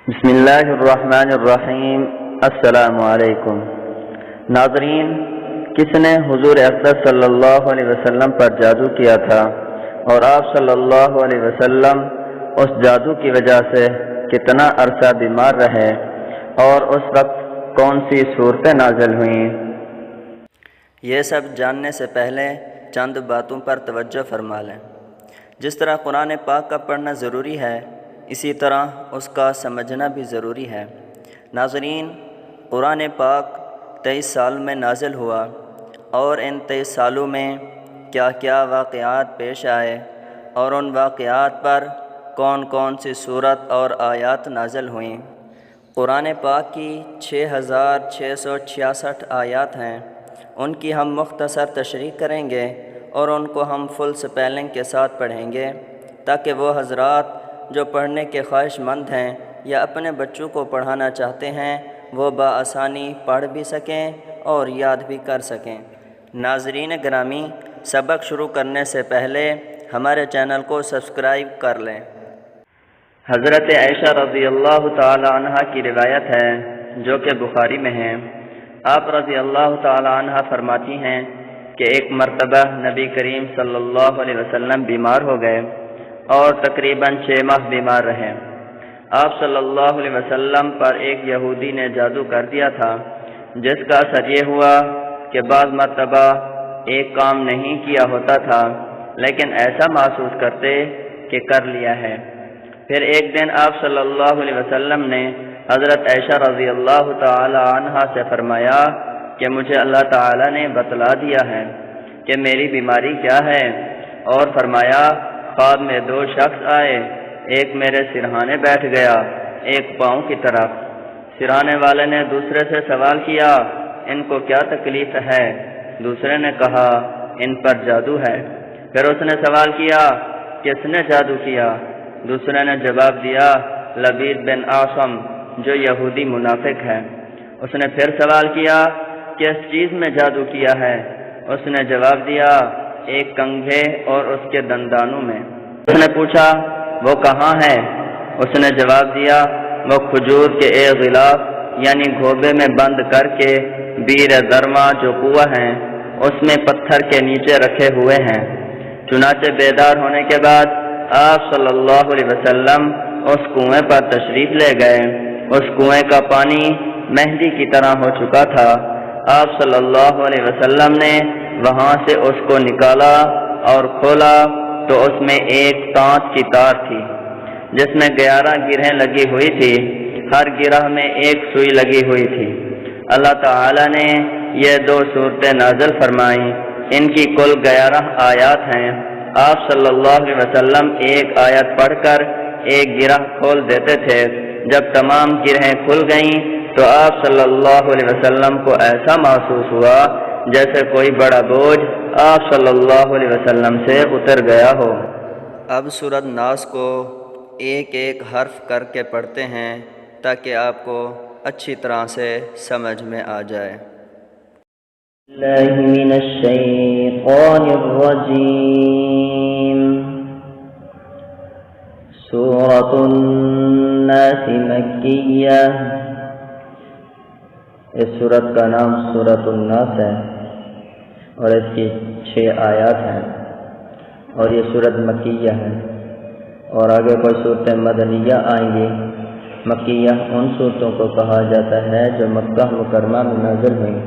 بسم اللہ الرحمن الرحیم۔ السلام علیکم ناظرین، کس نے حضور اقدس صلی اللہ علیہ وسلم پر جادو کیا تھا اور آپ صلی اللہ علیہ وسلم اس جادو کی وجہ سے کتنا عرصہ بیمار رہے اور اس وقت کون سی صورتیں نازل ہوئیں؟ یہ سب جاننے سے پہلے چند باتوں پر توجہ فرما لیں۔ جس طرح قرآن پاک کا پڑھنا ضروری ہے، اسی طرح اس کا سمجھنا بھی ضروری ہے۔ ناظرین، قرآن پاک 23 سال میں نازل ہوا اور ان 23 سالوں میں کیا کیا واقعات پیش آئے اور ان واقعات پر کون کون سی صورت اور آیات نازل ہوئیں۔ قرآن پاک کی 6666 آیات ہیں۔ ان کی ہم مختصر تشریح کریں گے اور ان کو ہم فل سپیلنگ کے ساتھ پڑھیں گے تاکہ وہ حضرات جو پڑھنے کے خواہش مند ہیں یا اپنے بچوں کو پڑھانا چاہتے ہیں وہ بآسانی پڑھ بھی سکیں اور یاد بھی کر سکیں۔ ناظرین گرامی، سبق شروع کرنے سے پہلے ہمارے چینل کو سبسکرائب کر لیں۔ حضرت عائشہ رضی اللہ تعالی عنہ کی روایت ہے جو کہ بخاری میں ہے۔ آپ رضی اللہ تعالی عنہ فرماتی ہیں کہ ایک مرتبہ نبی کریم صلی اللہ علیہ وسلم بیمار ہو گئے اور تقریباً 6 ماہ بیمار رہے۔ آپ صلی اللہ علیہ وسلم پر ایک یہودی نے جادو کر دیا تھا، جس کا اثر یہ ہوا کہ بعض مرتبہ ایک کام نہیں کیا ہوتا تھا لیکن ایسا محسوس کرتے کہ کر لیا ہے۔ پھر ایک دن آپ صلی اللہ علیہ وسلم نے حضرت عائشہ رضی اللہ تعالی عنہ سے فرمایا کہ مجھے اللہ تعالی نے بتلا دیا ہے کہ میری بیماری کیا ہے، اور فرمایا خواب میں 2 شخص آئے، ایک میرے سرہانے بیٹھ گیا، ایک پاؤں کی طرف۔ سرہانے والے نے دوسرے سے سوال کیا، ان کو کیا تکلیف ہے؟ دوسرے نے کہا ان پر جادو ہے۔ پھر اس نے سوال کیا کس نے جادو کیا؟ دوسرے نے جواب دیا لبید بن عاصم جو یہودی منافق ہے۔ اس نے پھر سوال کیا کس چیز میں جادو کیا ہے؟ اس نے جواب دیا ایک کنگھے اور اس کے دندانوں میں۔ اس نے پوچھا وہ کہاں ہے؟ اس نے جواب دیا وہ کھجور کے ایک غلاف یعنی گھوبے میں بند کر کے بیر درما جو کنواں ہیں اس میں پتھر کے نیچے رکھے ہوئے ہیں۔ چنانچہ بیدار ہونے کے بعد آپ صلی اللہ علیہ وسلم اس کنویں پر تشریف لے گئے۔ اس کنویں کا پانی مہندی کی طرح ہو چکا تھا۔ آپ صلی اللہ علیہ وسلم نے وہاں سے اس کو نکالا اور کھولا تو اس میں ایک کانچ کی تار تھی جس میں 11 گرہیں لگی ہوئی تھی، ہر گرہ میں ایک سوئی لگی ہوئی تھی۔ اللہ تعالی نے یہ 2 صورتیں نازل فرمائیں، ان کی کل 11 آیات ہیں۔ آپ صلی اللہ علیہ وسلم ایک آیت پڑھ کر ایک گرہ کھول دیتے تھے۔ جب تمام گرہیں کھل گئیں تو آپ صلی اللہ علیہ وسلم کو ایسا محسوس ہوا جیسے کوئی بڑا بوجھ آپ صلی اللہ علیہ وسلم سے اتر گیا ہو۔ اب سورت ناس کو ایک ایک حرف کر کے پڑھتے ہیں تاکہ آپ کو اچھی طرح سے سمجھ میں آ جائے۔ اللہ من الشیطان الرجیم۔ سورت الناس مکیہ۔ اس سورت کا نام سورت الناس ہے اور اس کی 6 آیات ہیں اور یہ سورت مکیہ ہے، اور آگے کوئی صورتیں مدنیہ آئیں گی۔ مکیہ ان صورتوں کو کہا جاتا ہے جو مکہ مکرمہ میں نازل ہوئیں،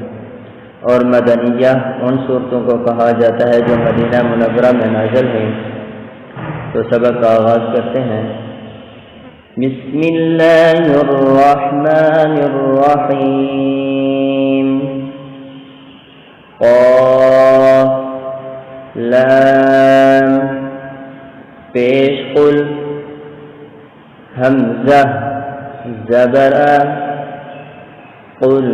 اور مدنیہ ان صورتوں کو کہا جاتا ہے جو مدینہ منورہ میں نازل ہوئیں۔ تو سبق کا آغاز کرتے ہیں۔ بسم اللہ الرحمن الرحیم۔ قاف لام پیش قل حمزہ زبر قل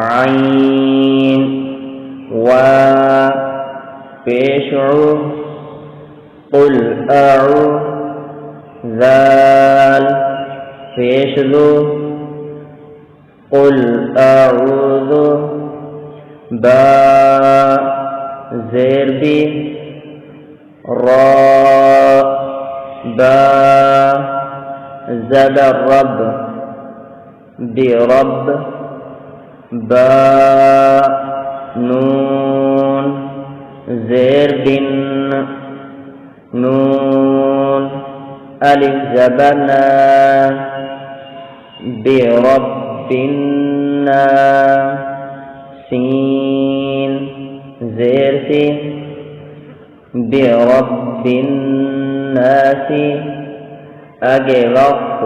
عین وا پیش عو قل اعو ذال پیش ذو قل اعوذ با زیر بی را با زبر رب برب با نون زیر بن نون الف زبر نا برب نا سین زیر سی برب الناس آگے وقت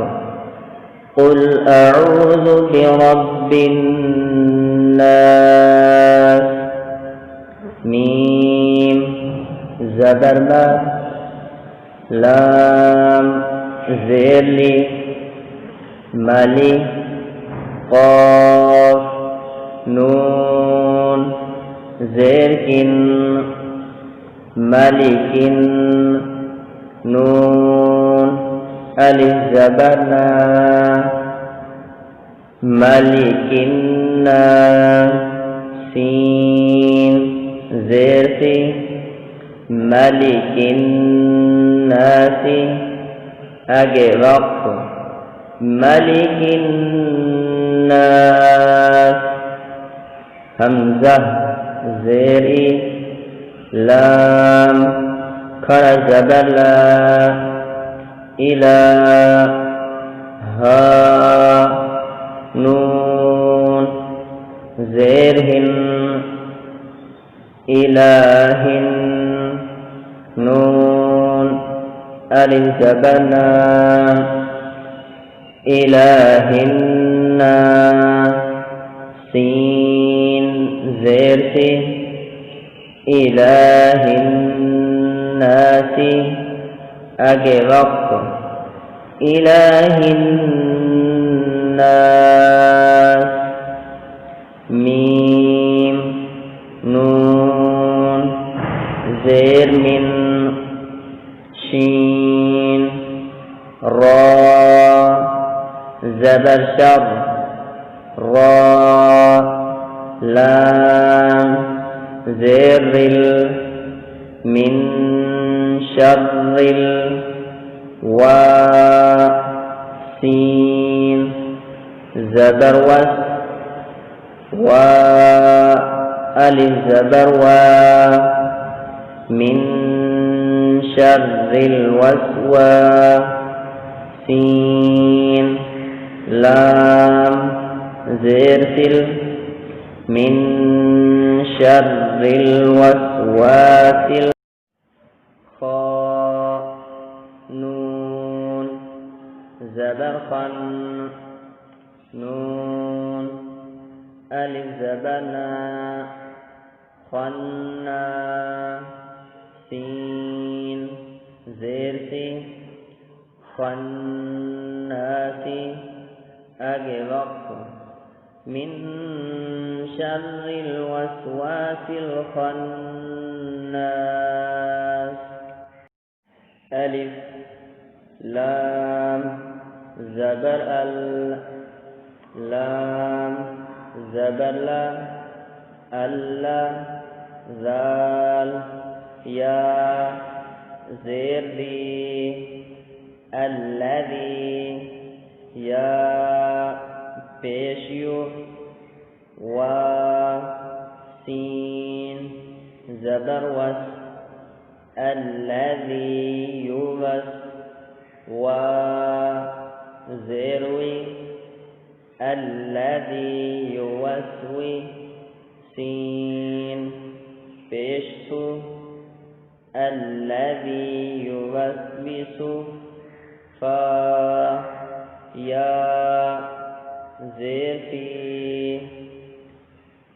قل اعوذ برب الناس میم زبر ما لام زیر لی مالی قاف نون زیر کن مالکن نون الف زبر نا مالکن سین زیر سی مالکن ناسی آگے وقت مالکن ناس حمزہ زیری لام کھڑا زبر لا الہ ہا نون زیر ہن الہن نون الف زبر نا الہن سین زیر سی الہ الناس آگے وقت الہ الناس میم نون زیر من شین را زبر شر را لام زیر من شر سین زبر وس الف زبر من شر سین لام زیر سل من شر الوسواس خا نون زبر خن نون الف زبر نا خنا سین زیر سی خناسی آگے وقت من شر الوسواس الخناس الف لام زبر لام زبر لا اللہ ذال یا زیر دی الذی یا پیشیو و سین زبر وس الذی یوس و زیروی الذی یوسوی سین پیشتو الذی یوسوسو فا یا زیر فی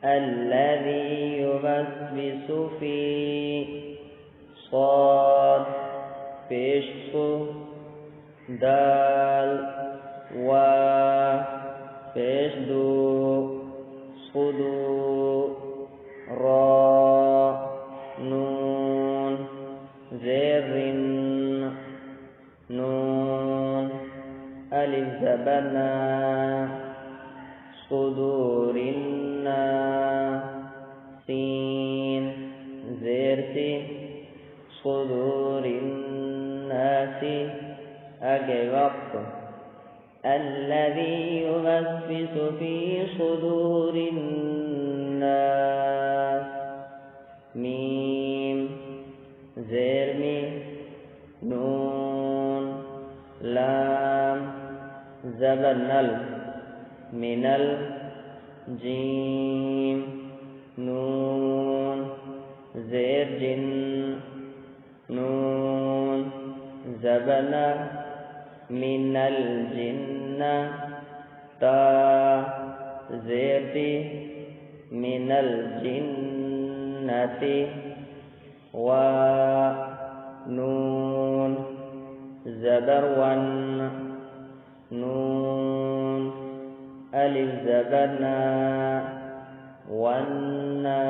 الذی یوسوس فی صاد پیشتو دال و پیشدو صدو را نون زیر نون الف زبر نا صدور سین زیر سی صدور الناس آگے وقت الذي يوسوس في صدور الناس میم زیر میں نون لام زبر نل منل جیم نون زیر جن نون زبنا من الجن تا زیر تی من الجنتی و نون زبر ون نون الف زبرنا ونا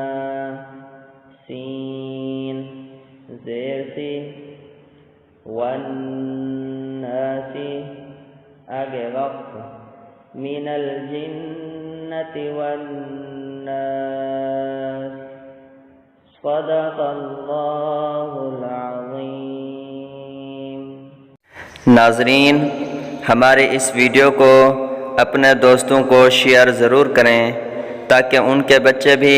سین زیر سی والناس آگے وقف من الجنة والناس صدق اللہ العظیم۔ ناظرین، ہمارے اس ویڈیو کو اپنے دوستوں کو شیئر ضرور کریں تاکہ ان کے بچے بھی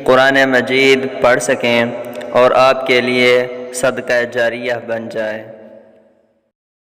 قرآن مجید پڑھ سکیں اور آپ کے لیے صدقہ جاریہ بن جائے۔